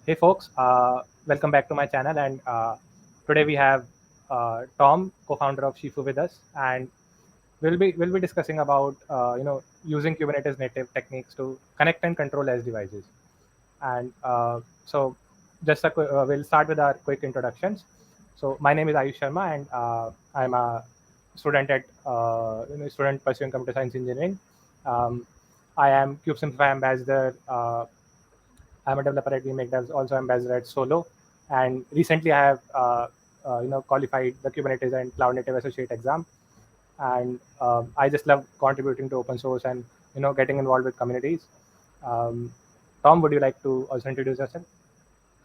Hey folks, welcome back to my channel. And today we have Tom, co-founder of Shifu, with us, and we'll be discussing about using Kubernetes native techniques to connect and control edge devices. And so, we'll start with our quick introductions. So my name is Ayush Sharma, and I'm a student pursuing computer science engineering. Um, I am KubeSimplify ambassador. I'm a developer at We Make Devs, also ambassador at Solo, and recently I have qualified the Kubernetes and Cloud Native Associate exam, and I just love contributing to open source and getting involved with communities. Um, Tom, would you like to also introduce yourself?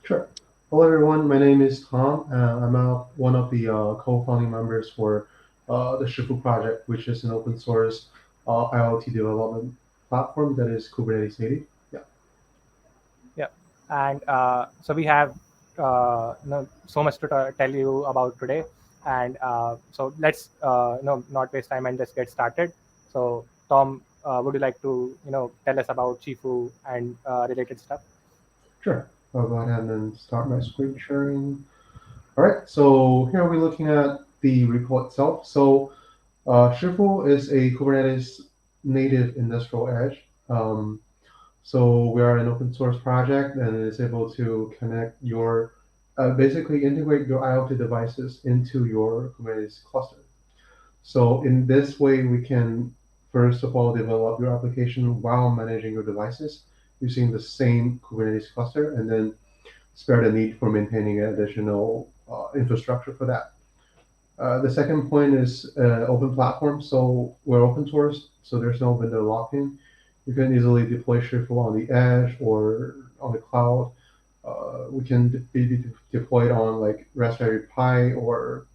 Sure. Hello, everyone. My name is Tom. I'm one of the co-founding members for the Shifu project, which is an open source IoT development platform that is Kubernetes native. Yeah, Yeah, and so we have so much to tell you about today, and so let's not waste time and just get started. So Tom, would you like to tell us about Chifu and related stuff? sure. I'll go ahead and start my screen sharing. All right. So here we're looking at the repo itself. So Shifu is a Kubernetes native industrial edge. So we are an open source project, and it is able to connect your, basically integrate your IoT devices into your Kubernetes cluster. So in this way, we can first of all develop your application while managing your devices using the same Kubernetes cluster, and then spare the need for maintaining additional infrastructure for that. The second point is open platform. So we're open source, so there's no vendor lock-in. You can easily deploy Shifu on the edge or on the cloud. We can be deployed on like Raspberry Pi or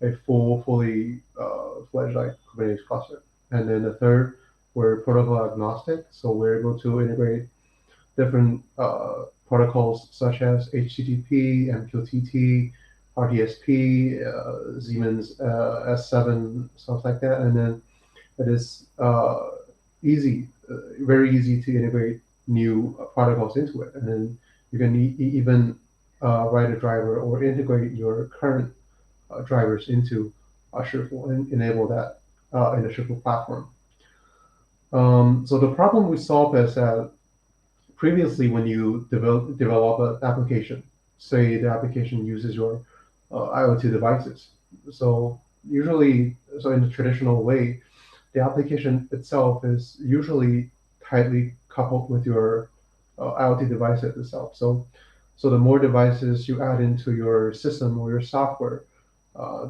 a fully fledged like Kubernetes cluster. And then the third, we're protocol agnostic, so we're able to integrate different protocols such as HTTP, MQTT, RDSP, Siemens S7, stuff like that. And then it is very easy to integrate new protocols into it. And then you can even write a driver or integrate your current drivers into Shifu and enable that in the Shifu platform. So the problem we solve is that previously when you develop an application, say the application uses your IoT devices. So so in the traditional way, the application itself is usually tightly coupled with your IoT device itself. So the more devices you add into your system or your software, uh,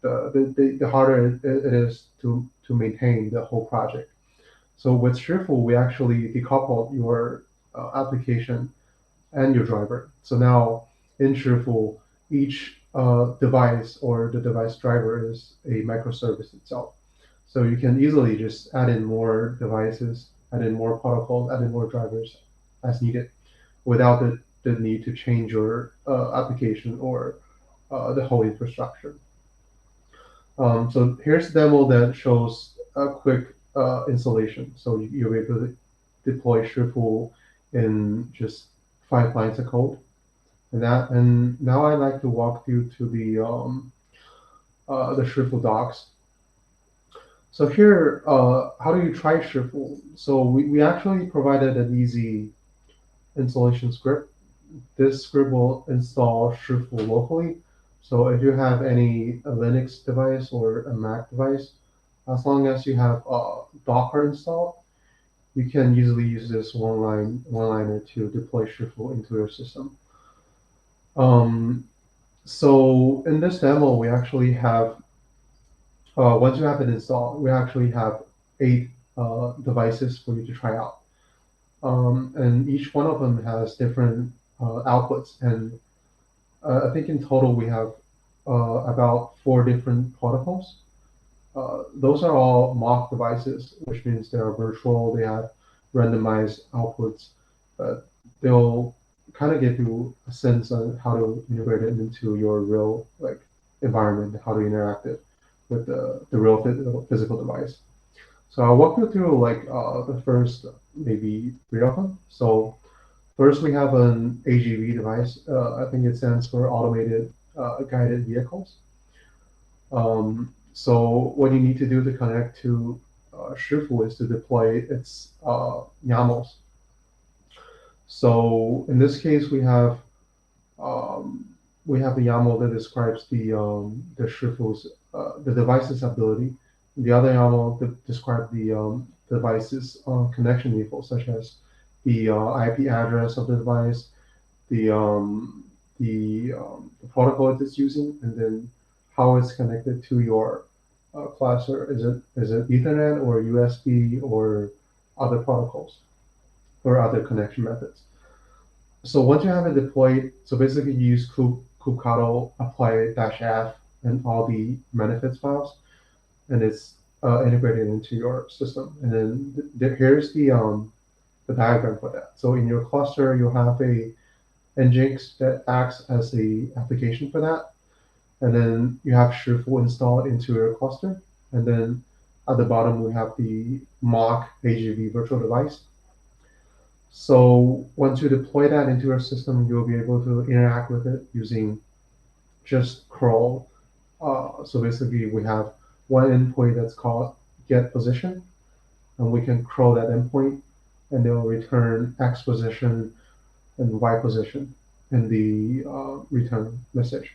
the harder it is to maintain the whole project. So with Shifu, we actually decoupled your application and your driver. So now in Shifu, each device or the device driver is a microservice itself. So you can easily just add in more devices, add in more protocols, add in more drivers as needed without the need to change your application or the whole infrastructure. So here's a demo that shows a quick installation. So you'll be able to deploy Shifu in just 5 lines of code. And now I'd like to walk you to the Shifu docs. So here, how do you try Shifu? So we actually provided an easy installation script. This script will install Shifu locally. So if you have any Linux device or a Mac device, as long as you have Docker installed, you can easily use this one-liner to deploy Shifu into your system. Um, so in this demo, we actually have once you have it installed, we actually have 8 devices for you to try out. And each one of them has different outputs. And I think in total we have about 4 different protocols. Those are all mock devices, which means they are virtual. They have randomized outputs, but they'll kind of give you a sense on how to integrate it into your real like environment, how to interact it with the real physical device. So I'll walk you through like the first maybe 3 of them. So First, we have an AGV device. I think it stands for Automated Guided Vehicles. So what you need to do to connect to Shifu is to deploy its YAMLs. So in this case, um, we have the YAML that describes the Shifu's the device's ability. The other YAML that describes the device's connection info, such as the IP address of the device, the um, the protocol it's using, and then how it's connected to your cluster. Is it Ethernet or USB or other protocols or other connection methods? So once you have it deployed, so basically you use kubectl apply -f and all the benefits files, and it's integrated into your system. And then here's the diagram for that. So in your cluster, you'll have a Nginx that acts as a application for that. And then you have Shifu installed into your cluster. And then at the bottom, we have the mock AGV virtual device. So once you deploy that into your system, you'll be able to interact with it using just curl. So basically, we have one endpoint that's called get position, and we can curl that endpoint, and they'll return X position and Y position in the return message.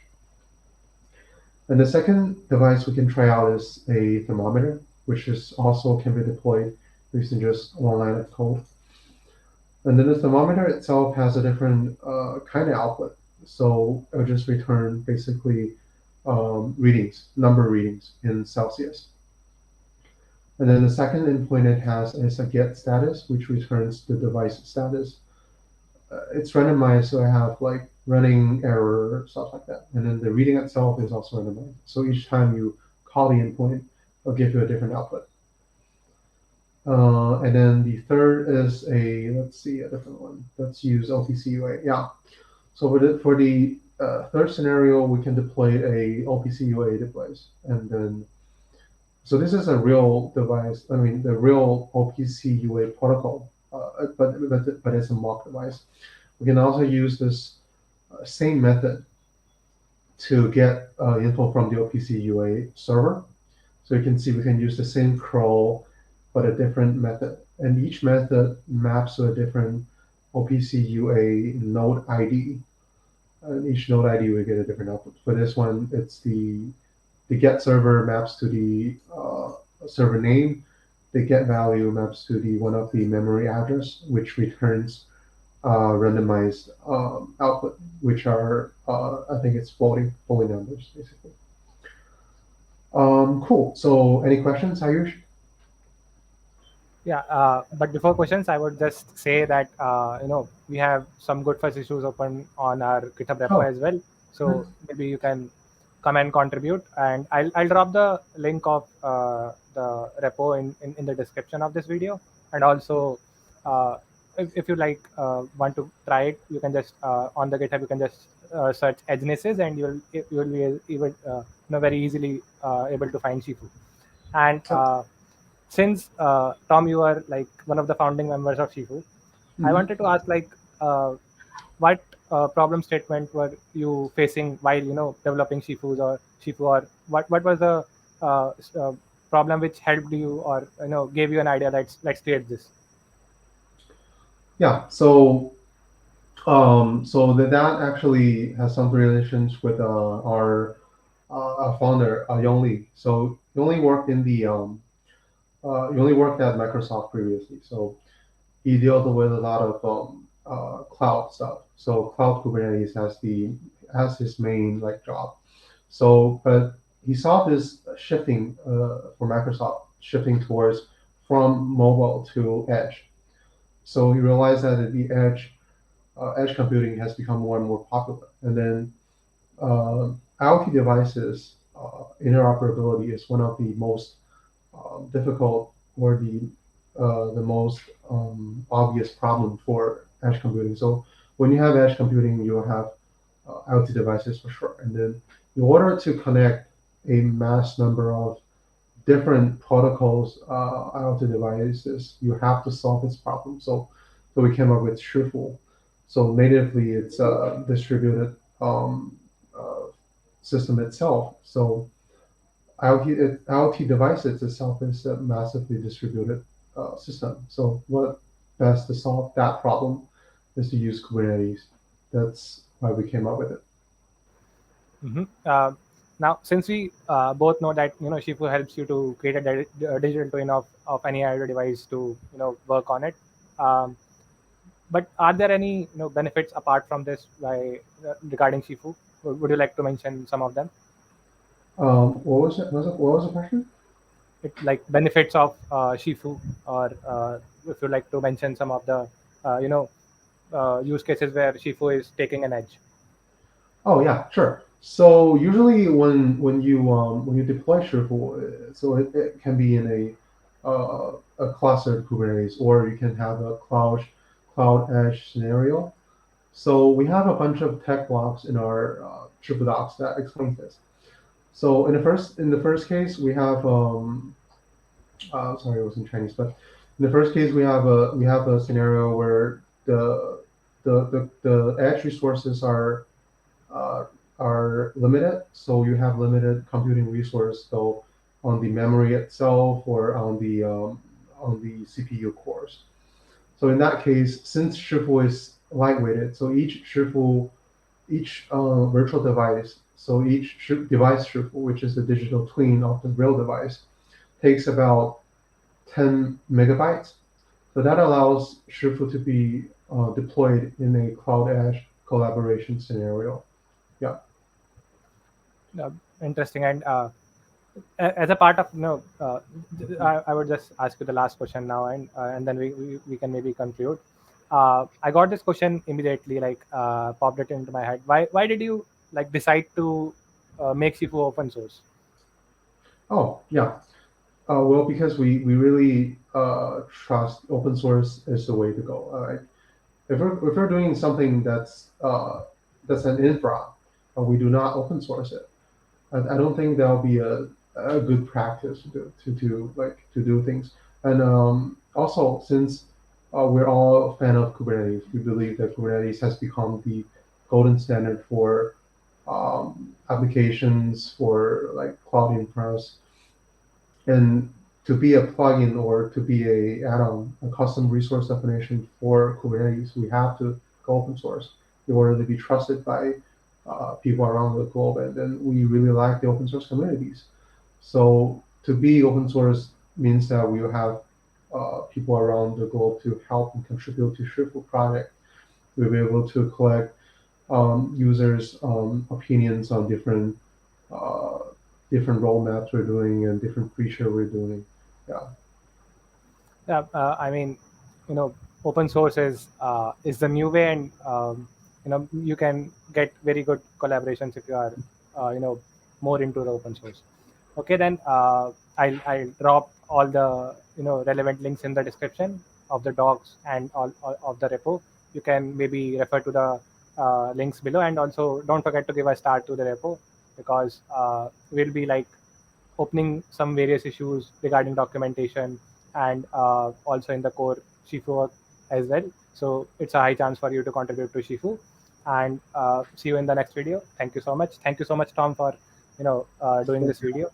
And the second device we can try out is a thermometer, which is also can be deployed using just one line of code. And then the thermometer itself has a different kind of output. So it'll just return basically readings, number readings in Celsius. And then the second endpoint it has is a get status, which returns the device status. It's randomized, so I have like running error, stuff like that. And then the reading itself is also randomized. So each time you call the endpoint, it'll give you a different output. And then the third is let's see, a different one. Let's use OPC UA. Yeah. So for the third scenario, we can deploy a OPC UA device. And then, so this is a real device. I mean, the real OPC UA protocol, but it's a mock device. We can also use this same method to get info from the OPC UA server. So you can see we can use the same curl, but a different method. And each method maps to a different OPC UA node ID. And each node ID will get a different output. For this one, it's the get server maps to the server name. The get value maps to the one of the memory address, which returns randomized output, which are I think it's floating numbers basically. Cool. So any questions, Ayush? Yeah, but before questions, I would just say that we have some good first issues open on our GitHub repo Oh, as well. So nice. maybe you can come and contribute, and I'll drop the link of the repo in the description of this video, and also if you like want to try it, you can just on the GitHub you can just search agnesses, and you will be able very easily able to find Shifu. And since Tom, you are like one of the founding members of Shifu, I Mhm. wanted to ask like what problem statement were you facing while developing Shifu, or what was the problem which helped you, or gave you an idea, let's create this. Yeah. So that actually has some relations with our founder, Yongli. So Yongli worked Yongli worked at Microsoft previously. So he dealt with a lot of cloud stuff. So cloud Kubernetes has his main like job. So, but he saw this shifting for Microsoft shifting towards from mobile to edge. So he realized that at the edge computing has become more and more popular. And then IoT devices interoperability is one of the most difficult or the most obvious problem for edge computing. So when you have edge computing, you'll have IoT devices for sure. And then in order to connect a mass number of different protocols, IoT devices, you have to solve this problem. So we came up with Shifu. So natively, it's a distributed uh, system itself. So IoT devices itself is a massively distributed system. So what best to solve that problem is to use Kubernetes. That's why we came up with it. Mhm. Now, since we both know that Shifu helps you to create a digital twin of any IoT device to work on it, um, but are there any benefits apart from this by regarding Shifu? Would you like to mention some of them? What was it? What was the question? It like benefits of Shifu, or if you like to mention some of the uh, you know use cases where Shifu is taking an edge. Oh yeah, sure. So usually when you deploy Shifu, so it can be in a clustered Kubernetes, or you can have a cloud edge scenario. So we have a bunch of tech blocks in our Shifu docs that explains this. So in the first case, we have sorry, it was in Chinese, but in the first case, we have a scenario where the edge resources uh, are limited. So you have limited computing resource, so on the memory itself or on the CPU cores. So in that case, since Shifu is lightweighted, so each virtual device, so each device Shifu, which is the digital twin of the real device, takes about 10 megabytes. So that allows Shifu to be deployed in a cloud edge collaboration scenario. Yeah. uh, Interesting. And as a part of I would just ask you the last question now, and then we can maybe conclude. I got this question immediately, like popped it into my head. Why did you like decide to make Shifu open source? Oh, yeah. Well, because we really trust open source is the way to go. If we're doing something that's an infra, we do not open source it. I don't think that'll be a good practice to do things. And also, since we're all a fan of Kubernetes, we believe that Kubernetes has become the golden standard for applications for like cloud infras, and to be a plugin or to be a add-on, a custom resource definition for Kubernetes, we have to go open source in order to be trusted by people around the globe. And then we really like the open source communities. So to be open source means that we will have people around the globe to help and contribute to Shifu project. We'll be able to collect users' opinions on uh, different roadmaps we're doing and different feature we're doing. Yeah. Yeah, I mean, open source is the new way, and you can get very good collaborations if you are more into the open source. Okay, then I'll drop all the relevant links in the description of the docs and all of the repo. You can maybe refer to the links below, and also don't forget to give a star to the repo, because we'll be like opening some various issues regarding documentation, and also in the core Shifu work as well. So it's a high chance for you to contribute to Shifu. And see you in the next video. Thank you so much. Thank you so much, Tom, for doing Thank this you. video.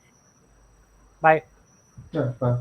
Bye. Yeah. Bye.